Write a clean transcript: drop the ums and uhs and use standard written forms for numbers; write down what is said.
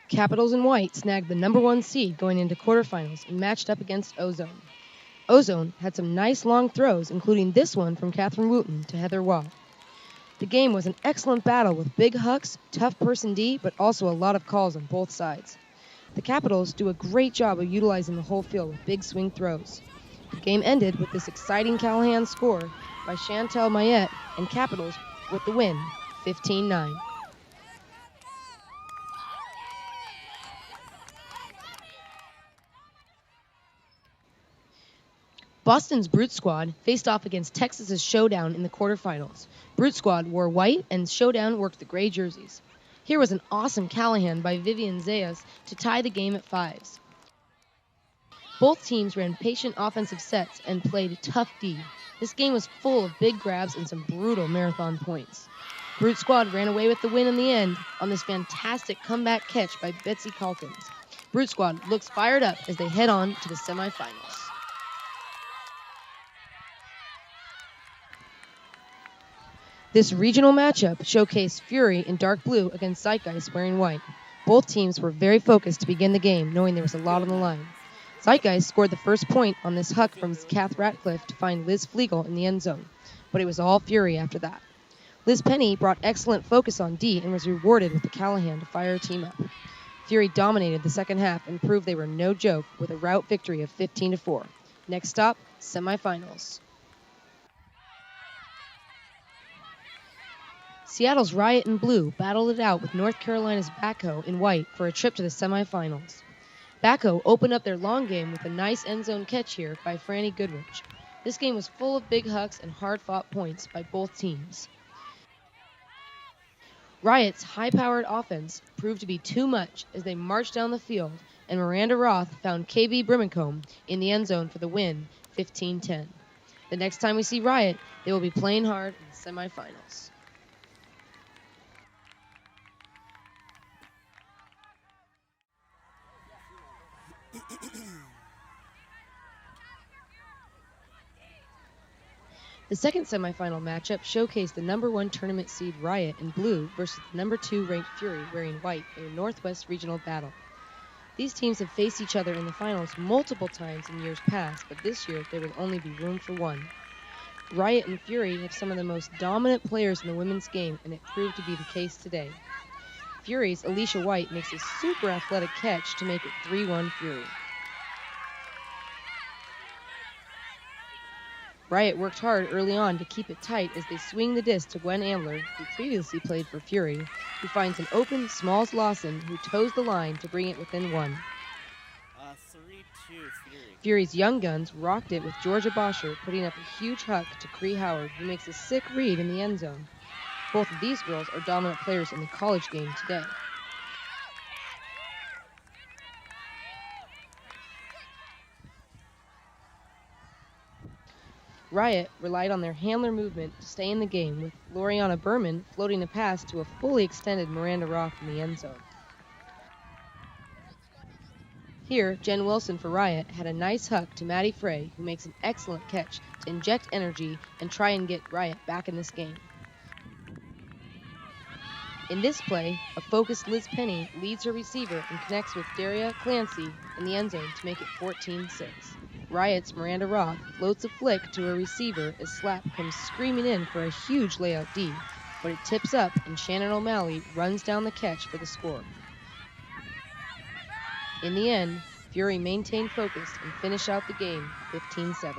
Capitals in white snagged the #1 seed going into quarterfinals and matched up against Ozone. Ozone had some nice long throws, including this one from Catherine Wooten to Heather Waugh. The game was an excellent battle with big hucks, tough person D, but also a lot of calls on both sides. The Capitals do a great job of utilizing the whole field with big swing throws. The game ended with this exciting Callahan score by Chantal Mayette and Capitals with the win, 15-9. Boston's Brute Squad faced off against Texas's Showdown in the quarterfinals. Brute Squad wore white and Showdown worked the gray jerseys. Here was an awesome Callahan by Vivian Zayas to tie the game at fives. Both teams ran patient offensive sets and played tough D. This game was full of big grabs and some brutal marathon points. Brute Squad ran away with the win in the end on this fantastic comeback catch by Betsy Calkins. Brute Squad looks fired up as they head on to the semifinals. This regional matchup showcased Fury in dark blue against Zeitgeist wearing white. Both teams were very focused to begin the game, knowing there was a lot on the line. Zeitgeist scored the first point on this huck from Kath Ratcliffe to find Liz Flegel in the end zone, but it was all Fury after that. Liz Penny brought excellent focus on D and was rewarded with the Callahan to fire a team up. Fury dominated the second half and proved they were no joke with a rout victory of 15-4. Next stop, semifinals. Seattle's Riot in blue battled it out with North Carolina's Backhoe in white for a trip to the semifinals. Backhoe opened up their long game with a nice end zone catch here by Franny Goodrich. This game was full of big hucks and hard-fought points by both teams. Riot's high-powered offense proved to be too much as they marched down the field, and Miranda Roth found KB Brimacombe in the end zone for the win, 15-10. The next time we see Riot, they will be playing hard in the semifinals. The second semifinal matchup showcased the #1 tournament seed Riot in blue versus the #2 ranked Fury wearing white in a Northwest regional battle. These teams have faced each other in the finals multiple times in years past, but this year there would only be room for one. Riot and Fury have some of the most dominant players in the women's game, and it proved to be the case today. Fury's Alicia White makes a super athletic catch to make it 3-1 Fury. Riot worked hard early on to keep it tight as they swing the disc to Gwen Ambler, who previously played for Fury, who finds an open Smalls Lawson, who toes the line to bring it within one. 3-2 Fury. Fury's young guns rocked it with Georgia Boscher putting up a huge huck to Cree Howard, who makes a sick read in the end zone. Both of these girls are dominant players in the college game today. Riot relied on their handler movement to stay in the game, with Loriana Berman floating a pass to a fully extended Miranda Roth in the end zone. Here, Jen Wilson for Riot had a nice huck to Maddie Frey, who makes an excellent catch to inject energy and try and get Riot back in this game. In this play, a focused Liz Penny leads her receiver and connects with Daria Clancy in the end zone to make it 14-6. Riot's Miranda Roth floats a flick to her receiver as Slap comes screaming in for a huge layout D, but it tips up and Shannon O'Malley runs down the catch for the score. In the end, Fury maintained focus and finished out the game 15-7.